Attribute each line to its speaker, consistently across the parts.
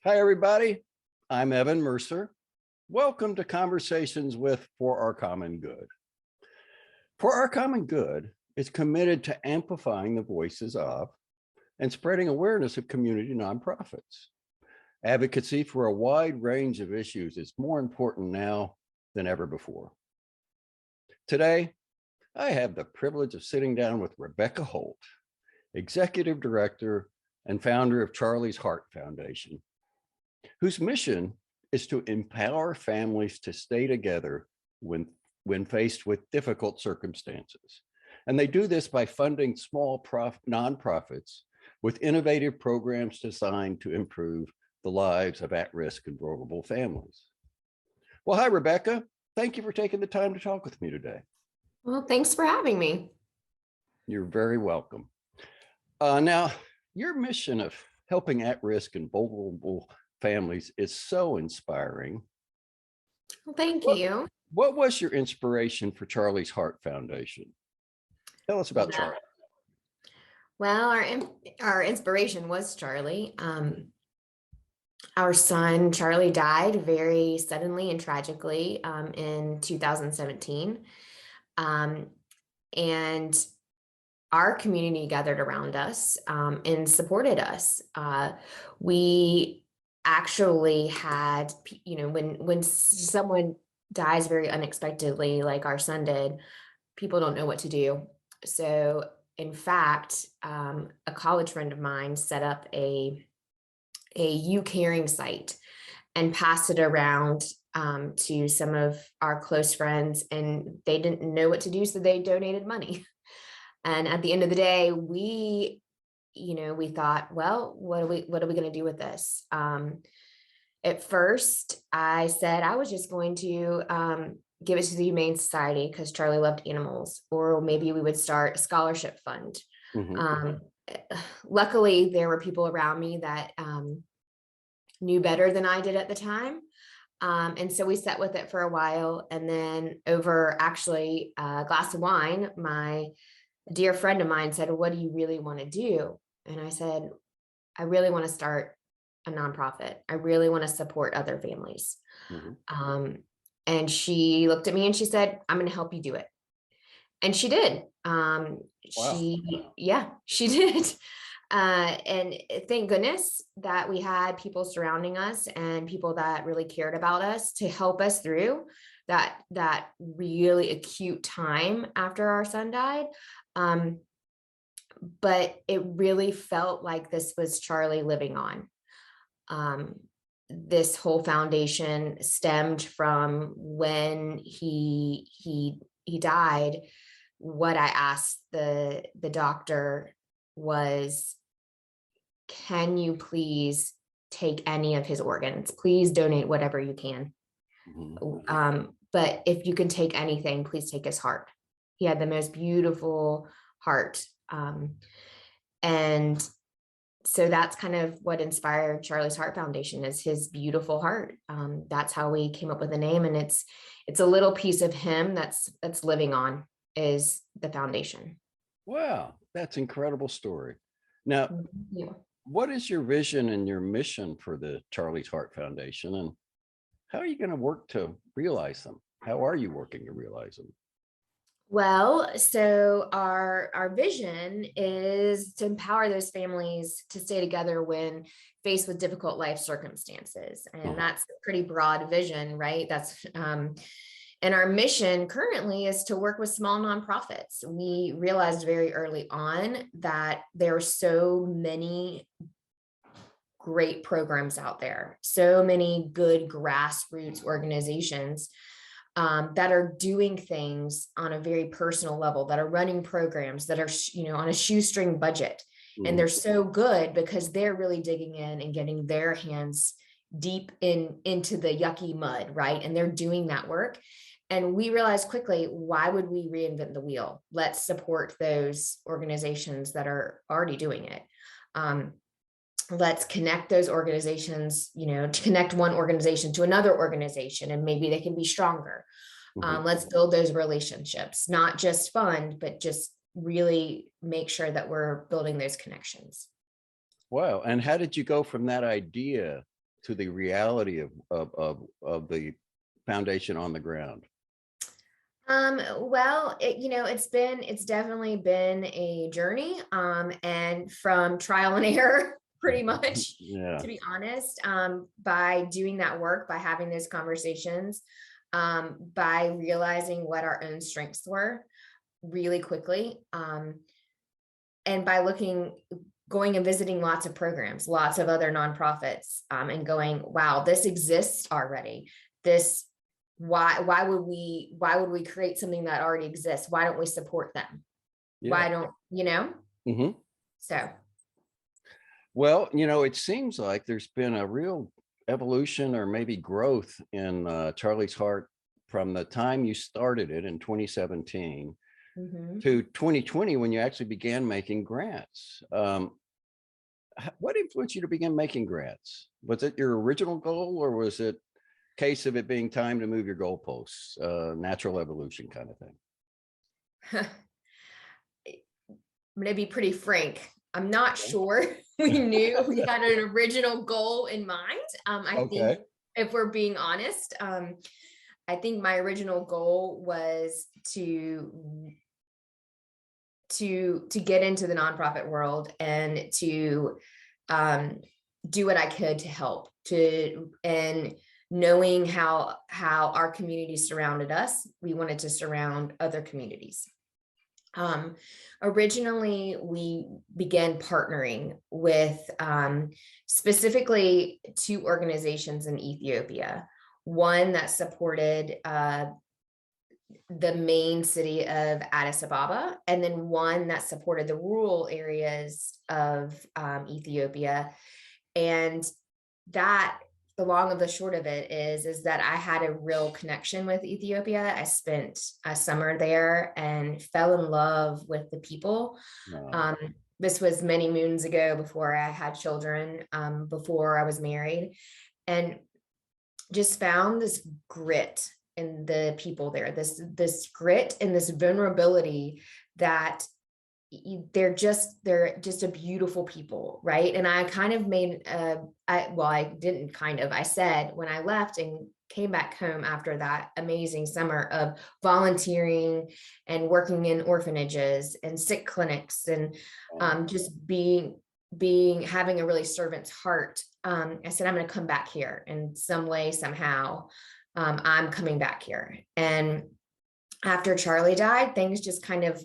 Speaker 1: Hi, everybody. I'm Evan Mercer. Welcome to Conversations with For Our Common Good. For Our Common Good is committed to amplifying the voices of and spreading awareness of community nonprofits. Advocacy for a wide range of issues is more important now than ever before. Today, I have the privilege of sitting down with Rebecca Holt, Executive Director and founder of Charlie's Heart Foundation, whose mission is to empower families to stay together when faced with difficult circumstances. And they do this by funding small nonprofits with innovative programs designed to improve the lives of at-risk and vulnerable families. Well, hi, Rebecca. Thank you for taking the time to talk with me today.
Speaker 2: Well, thanks for having me.
Speaker 1: You're very welcome. Now, your mission of helping at-risk and vulnerable families is so inspiring.
Speaker 2: Well, thank you.
Speaker 1: What was your inspiration for Charlie's Heart Foundation? Tell us about Charlie.
Speaker 2: Well, our inspiration was Charlie. Our son, Charlie, died very suddenly and tragically in 2017. And our community gathered around us and supported us. We actually had, when someone dies very unexpectedly, like our son did, people don't know what to do. So in fact, a college friend of mine set up a You Caring site and passed it around to some of our close friends, and they didn't know what to do, so they donated money. And at the end of the day, we thought, well, what are we going to do with this? At first, I said I was just going to give it to the Humane Society because Charlie loved animals, or maybe we would start a scholarship fund. Mm-hmm. Luckily, there were people around me that knew better than I did at the time. And so we sat with it for a while. And then over actually a glass of wine, my dear friend of mine said, "What do you really want to do?" And I said, "I really want to start a nonprofit. I really want to support other families." Mm-hmm. And she looked at me and she said, "I'm going to help you do it." And she did. Wow. She did. And thank goodness that we had people surrounding us and people that really cared about us to help us through that really acute time after our son died. But it really felt like this was Charlie living on. This whole foundation stemmed from when he died. What I asked the doctor was, "Can you please take any of his organs? Please donate whatever you can. Mm-hmm. But if you can take anything, please take his heart." He had the most beautiful heart. And so that's kind of what inspired Charlie's Heart Foundation, is his beautiful heart. That's how we came up with the name. And it's a little piece of him that's living on, is the foundation.
Speaker 1: Wow, that's an incredible story. Now, what is your vision and your mission for the Charlie's Heart Foundation, and how are you going to work to realize them? How are you working to realize them?
Speaker 2: Well, so our vision is to empower those families to stay together when faced with difficult life circumstances. And that's a pretty broad vision, right? That's and our mission currently is to work with small nonprofits. We realized very early on that there are so many great programs out there, so many good grassroots organizations that are doing things on a very personal level, that are running programs that are, on a shoestring budget. Mm-hmm. And they're so good because they're really digging in and getting their hands deep into the yucky mud, right? And they're doing that work. And we realized quickly, why would we reinvent the wheel? Let's support those organizations that are already doing it. Let's connect those organizations, to connect one organization to another organization, and maybe they can be stronger. Mm-hmm. Let's build those relationships, not just fund, but just really make sure that we're building those connections.
Speaker 1: Wow. And how did you go from that idea to the reality of the foundation on the ground?
Speaker 2: Well, it's definitely been a journey, and from trial and error, pretty much,
Speaker 1: Yeah.
Speaker 2: to be honest, by doing that work, by having those conversations, by realizing what our own strengths were really quickly, and by going and visiting lots of programs, lots of other nonprofits, and going, wow, this exists already. This, why would we create something that already exists? Why don't we support them?
Speaker 1: Yeah.
Speaker 2: Why don't,
Speaker 1: Hmm.
Speaker 2: so.
Speaker 1: Well, it seems like there's been a real evolution or maybe growth in Charlie's Heart from the time you started it in 2017
Speaker 2: Mhm.
Speaker 1: to 2020 when you actually began making grants. What influenced you to begin making grants? Was it your original goal, or was it case of it being time to move your goalposts, natural evolution kind of thing?
Speaker 2: I'm going to be pretty frank. I'm not sure we knew we had an original goal in mind. I think
Speaker 1: Okay.
Speaker 2: if we're being honest, I think my original goal was to get into the nonprofit world and to do what I could to help, and knowing how our community surrounded us, we wanted to surround other communities. Originally, we began partnering with specifically two organizations in Ethiopia, one that supported the main city of Addis Ababa, and then one that supported the rural areas of Ethiopia. And that, the long of the short of it is that I had a real connection with Ethiopia. I spent a summer there and fell in love with the people.
Speaker 1: Uh,
Speaker 2: This was many moons ago, before I had children, before I was married, and just found this grit in the people there, this grit and this vulnerability that they're just a beautiful people, right? And I kind of made I didn't kind of, I said, when I left and came back home after that amazing summer of volunteering and working in orphanages and sick clinics, and just having a really servant's heart, I said, I'm going to come back here in some way, somehow. I'm coming back here. And after Charlie died, things just kind of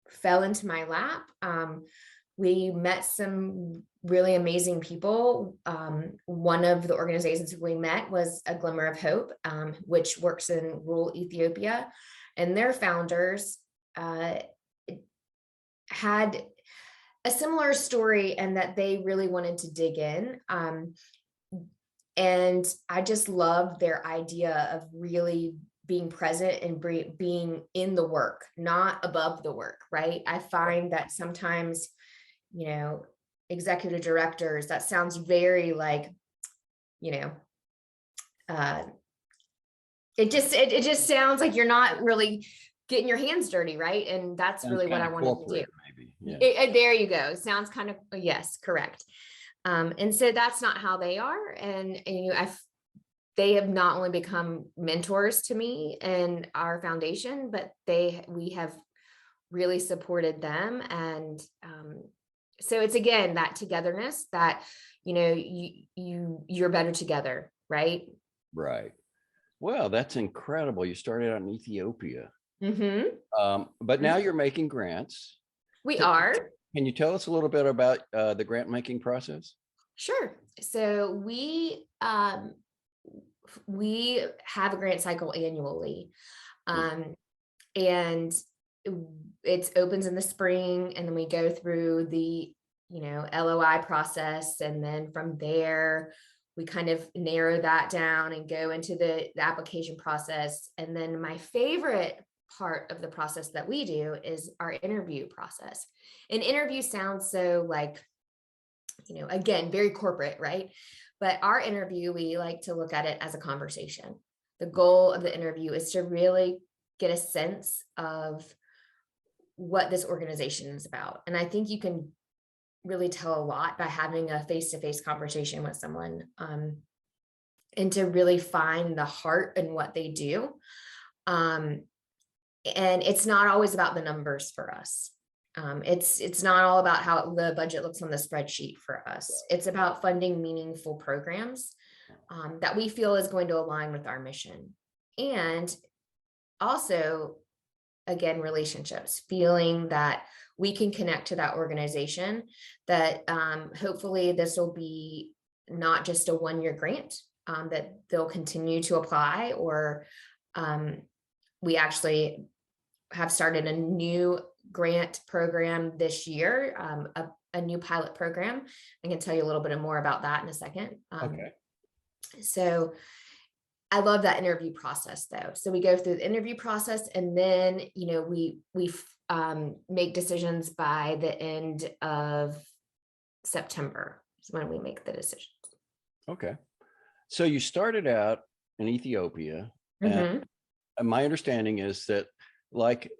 Speaker 2: fell into my lap. We met some really amazing people. One of the organizations we met was A Glimmer of Hope, which works in rural Ethiopia, and their founders had a similar story, and that they really wanted to dig in. And I just loved their idea of really being present and being in the work, not above the work, right? I find that sometimes, executive directors, that sounds very like, uh, it just sounds like you're not really getting your hands dirty, right? And that's
Speaker 1: sounds
Speaker 2: really what
Speaker 1: kind
Speaker 2: I
Speaker 1: of
Speaker 2: wanted to do.
Speaker 1: corporate, maybe. Yeah.
Speaker 2: There you go. Sounds kind of, yes, correct. And so that's not how they are. And they have not only become mentors to me and our foundation, but we have really supported them. And so it's, again, that togetherness, that you're better together, right?
Speaker 1: Right. Well, that's incredible. You started out in Ethiopia, but now you're making grants.
Speaker 2: We
Speaker 1: T-
Speaker 2: are.
Speaker 1: Can you tell us a little bit about the grant making process?
Speaker 2: Sure. So we have a grant cycle annually,
Speaker 1: Mm.
Speaker 2: and it opens in the spring, and then we go through the LOI process, and then from there we kind of narrow that down and go into the application process. And then my favorite part of the process that we do is our interview process. An interview sounds so like, again, very corporate, right? But our interview, we like to look at it as a conversation. The goal of the interview is to really get a sense of what this organization is about. And I think you can really tell a lot by having a face-to-face conversation with someone. and to really find the heart in what they do. Um, and it's not always about the numbers for us. It's not all about how the budget looks on the spreadsheet for us. It's about funding meaningful programs that we feel is going to align with our mission. And also, again, relationships, feeling that we can connect to that organization, that hopefully this will be not just a one-year grant, that they'll continue to apply, or we actually have started a new grant program this year, a new pilot program. I can tell you a little bit more about that in a second.
Speaker 1: Okay.
Speaker 2: So I love that interview process though. So we go through the interview process, and then, we make decisions by the end of September is when we make the decisions.
Speaker 1: Okay. So you started out in Ethiopia,
Speaker 2: Mhm.
Speaker 1: and my understanding is that, like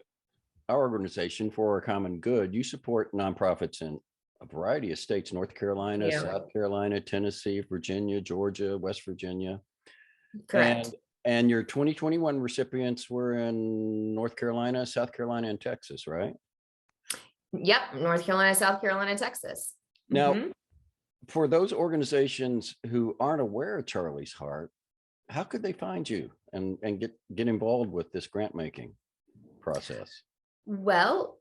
Speaker 1: our organization, For Our Common Good, you support nonprofits in a variety of states: North Carolina,
Speaker 2: Yeah.
Speaker 1: South Carolina, Tennessee, Virginia, Georgia, West Virginia.
Speaker 2: Correct.
Speaker 1: And your 2021 recipients were in North Carolina, South Carolina, and Texas, right?
Speaker 2: Yep. North Carolina, South Carolina, Texas.
Speaker 1: Now,
Speaker 2: Mhm.
Speaker 1: for those organizations who aren't aware of Charlie's Heart, how could they find you and get involved with this grant making process?
Speaker 2: Well,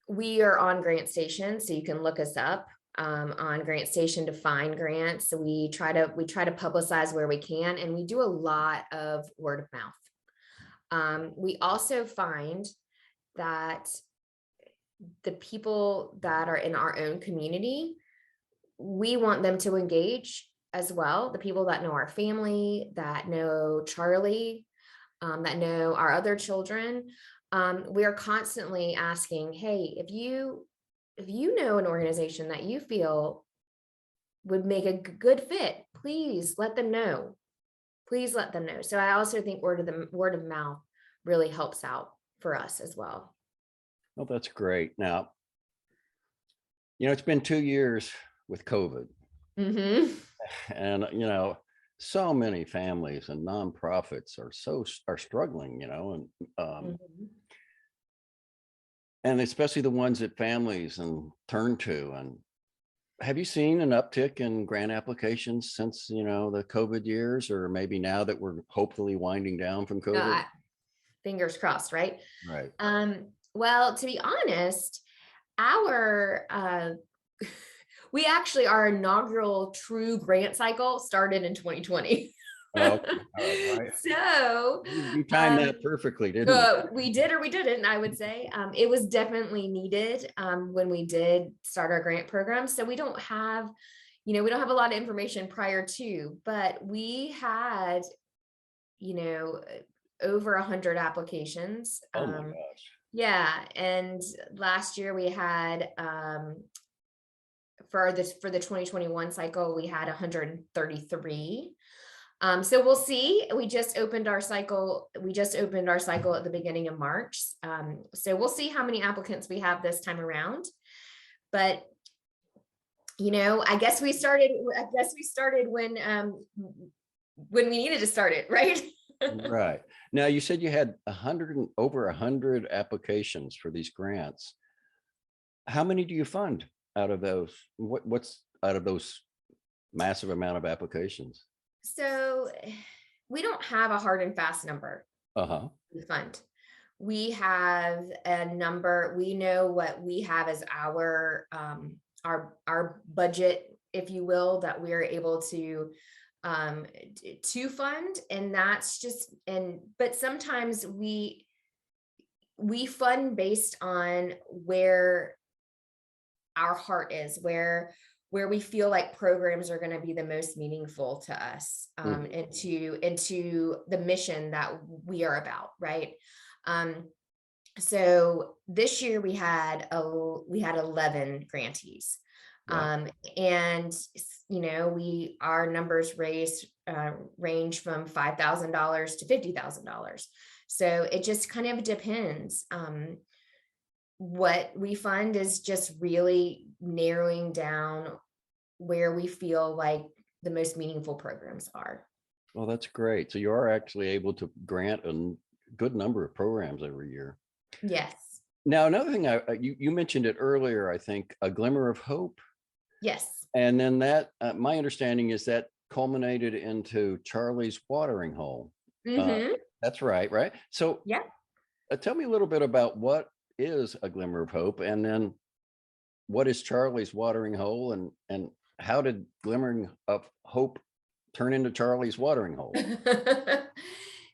Speaker 2: we are on Grant Station, so you can look us up on Grant Station to find grants. So we try to publicize where we can, and we do a lot of word of mouth. We also find that the people that are in our own community, we want them to engage as well. The people that know our family, that know Charlie, that know our other children. We are constantly asking, hey, if you know an organization that you feel would make a good fit, please let them know. Please let them know. So I also think word of mouth really helps out for us as well.
Speaker 1: Well, that's great. Now, it's been 2 years with COVID,
Speaker 2: Hmm.
Speaker 1: and so many families and nonprofits are struggling, and especially the ones that families and turn to. And have you seen an uptick in grant applications since the COVID years, or maybe now that we're hopefully winding down from COVID?
Speaker 2: Fingers crossed, right?
Speaker 1: Right.
Speaker 2: Well, to be honest, our we actually, our inaugural true grant cycle started in 2020.
Speaker 1: Oh, all right.
Speaker 2: So
Speaker 1: We timed that perfectly, didn't we?
Speaker 2: we did or we didn't, I would say. It was definitely needed when we did start our grant program. So we don't have, we don't have a lot of information prior to, but we had, over 100 applications.
Speaker 1: Oh my gosh.
Speaker 2: Yeah, and last year we had for the 2021 cycle we had 133. So we'll see. We just opened our cycle. We just opened our cycle at the beginning of March. So we'll see how many applicants we have this time around. But I guess we started. When we needed to start it, right?
Speaker 1: Right. Now, you said you had over 100 applications for these grants. How many do you fund out of those? What's out of those massive amount of applications?
Speaker 2: So we don't have a hard and fast number
Speaker 1: Uh-huh.
Speaker 2: we fund. We have a number. We know what we have as our budget, if you will, that we are able to fund, and that's just, but sometimes we fund based on where our heart is, where we feel like programs are going to be the most meaningful to us, into the mission that we are about, right? So this year we had 11 grantees.
Speaker 1: Wow.
Speaker 2: And our numbers range from $5,000 to $50,000. So it just kind of depends. What we fund is just really narrowing down where we feel like the most meaningful programs are.
Speaker 1: Well, that's great. So you are actually able to grant a good number of programs every year.
Speaker 2: Yes.
Speaker 1: Now, another thing, you mentioned it earlier, I think, a glimmer of hope.
Speaker 2: Yes.
Speaker 1: And then that, my understanding is that culminated into Charlie's watering hole. Uh,
Speaker 2: Mm-hmm.
Speaker 1: that's right, right? So
Speaker 2: Yeah.
Speaker 1: tell me a little bit about what is a glimmer of hope, and then what is Charlie's watering hole, and how did glimmering of hope turn into Charlie's watering hole?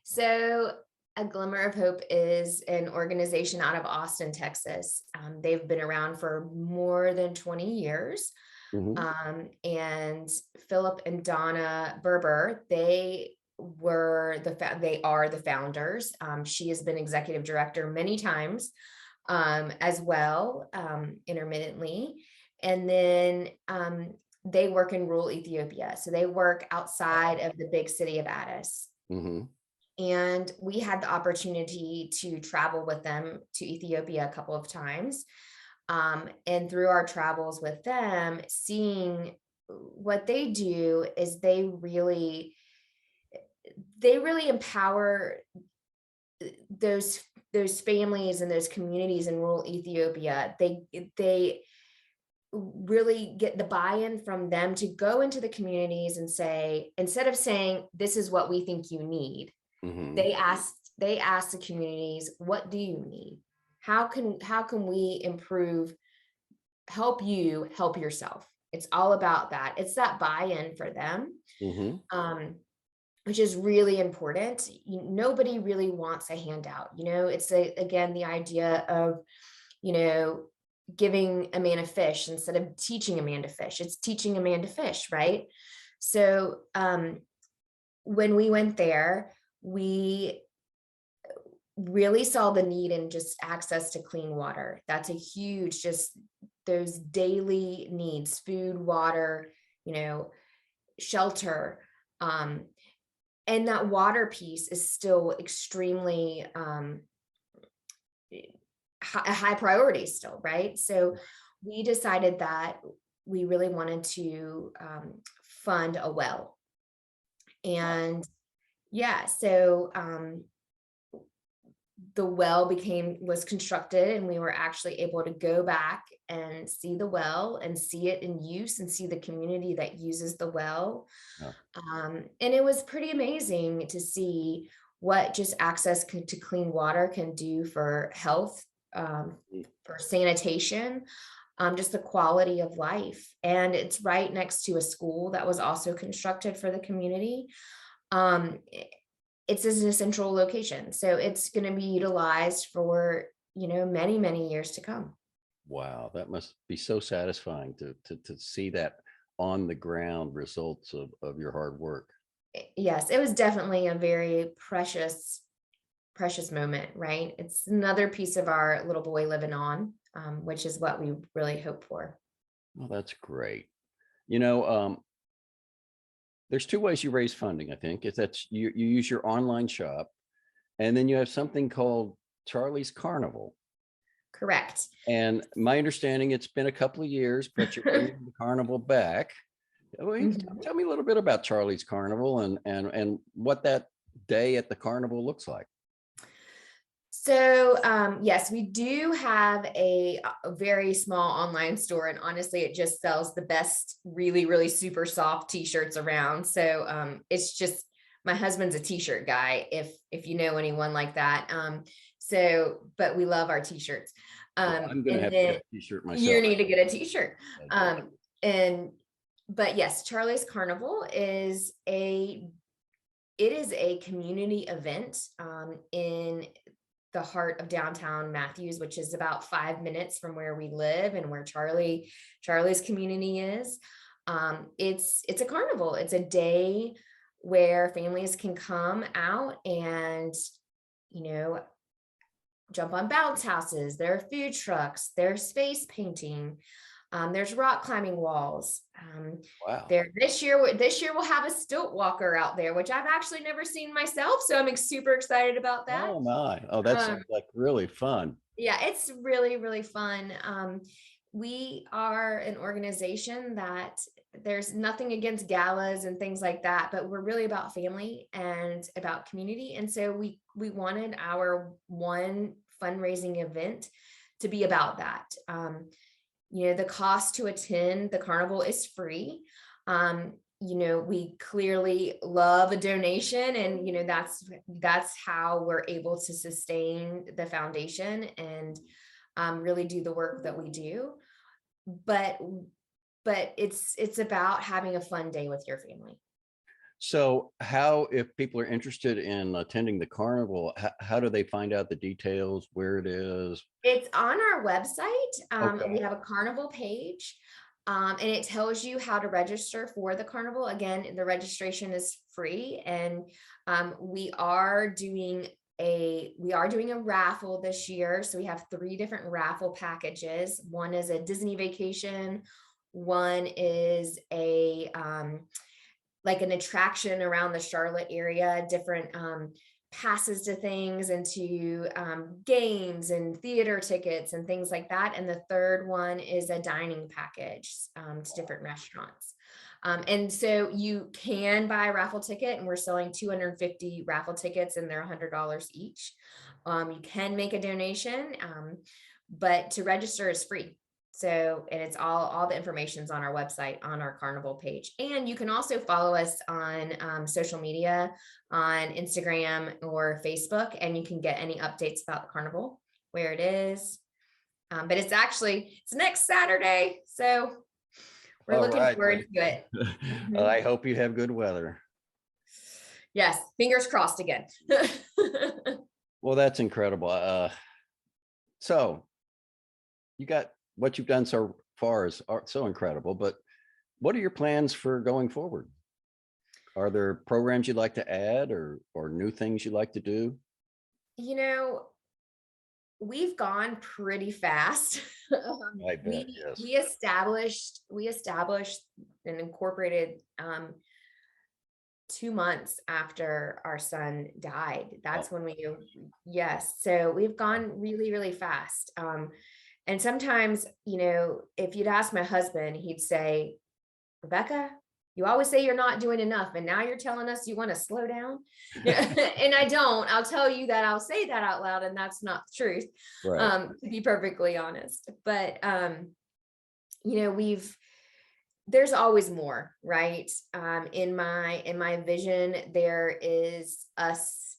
Speaker 2: So, A Glimmer of Hope is an organization out of Austin, Texas. They've been around for more than 20 years.
Speaker 1: Mhm.
Speaker 2: And Philip and Donna Berber, they are the founders. She has been executive director many times, as well, intermittently. And then they work in rural Ethiopia. So they work outside of the big city of Addis.
Speaker 1: Mhm.
Speaker 2: And we had the opportunity to travel with them to Ethiopia a couple of times. And through our travels with them, seeing what they do is they really empower those families and those communities in rural Ethiopia. They really get the buy-in from them to go into the communities and say, instead of saying, this is what we think you need,
Speaker 1: Mhm.
Speaker 2: they ask the communities, what do you need? How can we improve, help you help yourself? It's all about that. It's that buy-in for them.
Speaker 1: Mhm.
Speaker 2: Um, which is really important. Nobody really wants a handout. Again, the idea of, you know, giving a man a fish instead of teaching a man to fish. It's teaching a man to fish, right? So when we went there, we really saw the need in just access to clean water. That's a huge, just those daily needs, food, water, shelter. Um, and that water piece is still extremely a high priority still, right? So we decided that we really wanted to fund a well. And yeah, so the well was constructed, and we were actually able to go back and see the well and see it in use and see the community that uses the well.
Speaker 1: Yeah.
Speaker 2: And it was pretty amazing to see what just access to clean water can do for health, for sanitation, just the quality of life. And it's right next to a school that was also constructed for the community. Um, it's in a central location, so it's going to be utilized for many, many years to come.
Speaker 1: Wow, that must be so satisfying to see that on the ground results of your hard work.
Speaker 2: Yes, it was definitely a very precious moment, right? It's another piece of our little boy living on, which is what we really hope for.
Speaker 1: Well, that's great. You know, there's two ways you raise funding, I think. Is that you use your online shop, and then you have something called Charlie's Carnival.
Speaker 2: Correct.
Speaker 1: And my understanding, it's been a couple of years, but you're bringing the carnival back.
Speaker 2: Mhm.
Speaker 1: Tell me a little bit about Charlie's Carnival, and what that day at the carnival looks like.
Speaker 2: So, yes, we do have a very small online store, and honestly, it just sells the best, really, really super soft t-shirts around. So, it's just my husband's a t-shirt guy, if you know anyone like that. But we love our t-shirts.
Speaker 1: Well, I'm going to
Speaker 2: And
Speaker 1: have to get
Speaker 2: then
Speaker 1: a t-shirt
Speaker 2: you
Speaker 1: myself.
Speaker 2: need to get a t-shirt.
Speaker 1: I do.
Speaker 2: Um, and but yes, Charlie's Carnival is a community event in the heart of downtown Matthews, which is about 5 minutes from where we live and where Charlie's community is. It's a carnival. It's a day where families can come out and you know jump on bounce houses. There are food trucks. There's space painting. There's rock climbing walls.
Speaker 1: Wow.
Speaker 2: This year we'll have a stilt walker out there, which I've actually never seen myself. So I'm super excited about that.
Speaker 1: Oh my. Oh, that
Speaker 2: Um,
Speaker 1: sounds like really fun.
Speaker 2: yeah, it's really, really fun. We are an organization that there's nothing against galas and things like that, but we're really about family and about community. And so we wanted our one fundraising event to be about that. The cost to attend the carnival is free. We clearly love a donation, and that's how we're able to sustain the foundation and really do the work that we do. But it's about having a fun day with your family.
Speaker 1: So how, if people are interested in attending the carnival, how do they find out the details, where it is?
Speaker 2: It's on our website. We
Speaker 1: Okay.
Speaker 2: have a carnival page, and it tells you how to register for the carnival. Again, the registration is free, and we are doing a raffle this year. So we have 3 different raffle packages. One is a Disney vacation. One is a like an attraction around the Charlotte area, different passes to things and to games and theater tickets and things like that. And the third one is a dining package to different restaurants. And so you can buy a raffle ticket, and we're selling 250 raffle tickets, and they're $100 each. You can make a donation, but to register is free. So, and it's all the information's on our website, on our carnival page. And you can also follow us on social media, on Instagram or Facebook, and you can get any updates about the carnival, where it is. But it's next Saturday. So we're
Speaker 1: All
Speaker 2: looking
Speaker 1: right.
Speaker 2: forward to it.
Speaker 1: I hope you have good weather.
Speaker 2: Yes, fingers crossed again.
Speaker 1: Well, that's incredible. So you got what you've done so far is so incredible, but what are your plans for going forward? Are there programs you'd like to add or new things you'd like to do?
Speaker 2: We've gone pretty fast.
Speaker 1: I bet, yes.
Speaker 2: We established and incorporated 2 months after our son died. That's when yes. So we've gone really, really fast. And sometimes, if you'd ask my husband, he'd say, Rebecca, you always say you're not doing enough, and now you're telling us you want to slow down. And I don't. I'll tell you that I'll say that out loud, and that's not the truth.
Speaker 1: Right.
Speaker 2: To be perfectly honest. But there's always more, right? In my vision, there is us,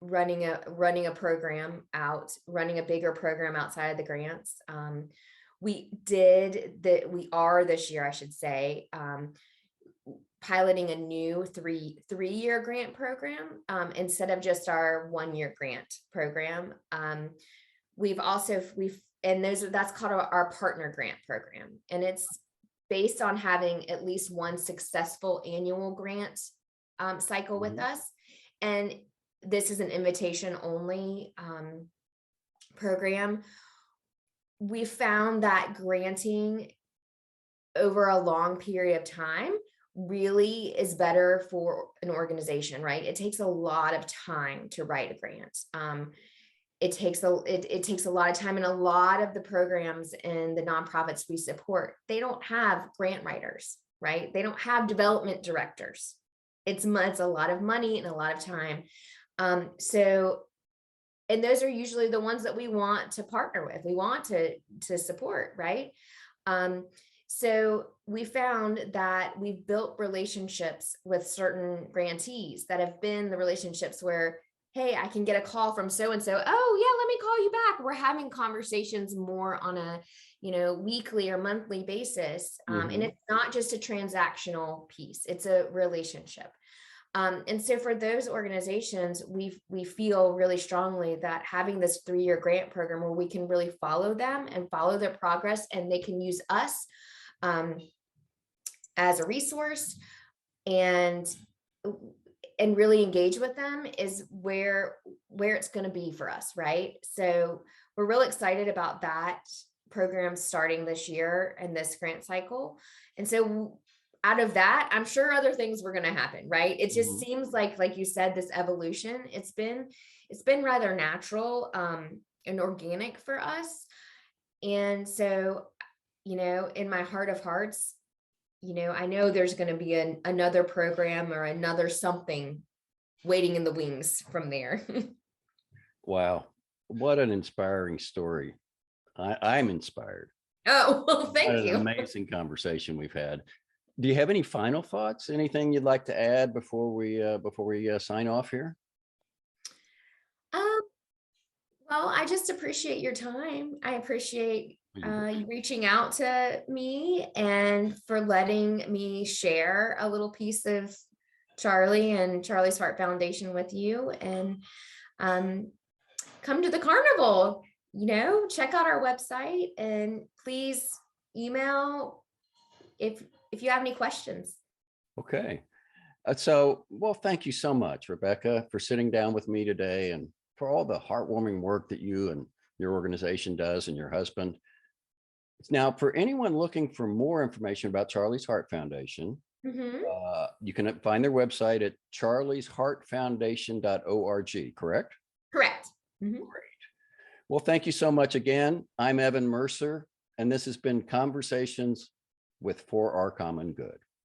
Speaker 2: running a program out, running a bigger program outside of the grants. We are this year, I should say, piloting a new three-year grant program instead of just our 1-year grant program. That's called our partner grant program, and it's based on having at least one successful annual grant cycle with us. And this is an invitation only program. We found that granting over a long period of time really is better for an organization, right? It takes a lot of time to write a grant. It takes a lot of time, and a lot of the programs and the nonprofits we support, they don't have grant writers, right? They don't have development directors. It's a lot of money and a lot of time. And those are usually the ones that we want to partner with. We want to support, right? So we found that we've built relationships with certain grantees that have been the relationships where, hey, I can get a call from so-and-so. Oh yeah, let me call you back. We're having conversations more on a, weekly or monthly basis. And it's not just a transactional piece, it's a relationship. And so for those organizations, we feel really strongly that having this 3-year grant program where we can really follow them and follow their progress, and they can use us as a resource and really engage with them, is where it's going to be for us, right? So we're real excited about that program starting this year and this grant cycle. And so out of that, I'm sure other things were going to happen, right? It just seems like you said, this evolution, it's been rather natural and organic for us. And so, in my heart of hearts, I know there's going to be another program or another something waiting in the wings from there.
Speaker 1: Wow. What an inspiring story. I'm inspired.
Speaker 2: Oh, well,
Speaker 1: What
Speaker 2: thank
Speaker 1: an
Speaker 2: you.
Speaker 1: amazing conversation we've had. Do you have any final thoughts? Anything you'd like to add before we sign off here?
Speaker 2: Um, well, I just appreciate your time. I appreciate you reaching out to me and for letting me share a little piece of Charlie and Charlie's Heart Foundation with you. And um, come to the carnival, check out our website and please email if you have any questions.
Speaker 1: Okay. Well, thank you so much, Rebecca, for sitting down with me today and for all the heartwarming work that you and your organization does and your husband. Now, for anyone looking for more information about Charlie's Heart Foundation,
Speaker 2: Mhm.
Speaker 1: you can find their website at charliesheartfoundation.org, correct?
Speaker 2: Correct. Mhm.
Speaker 1: Great. Well, thank you so much again. I'm Evan Mercer, and this has been Conversations with For Our Common Good.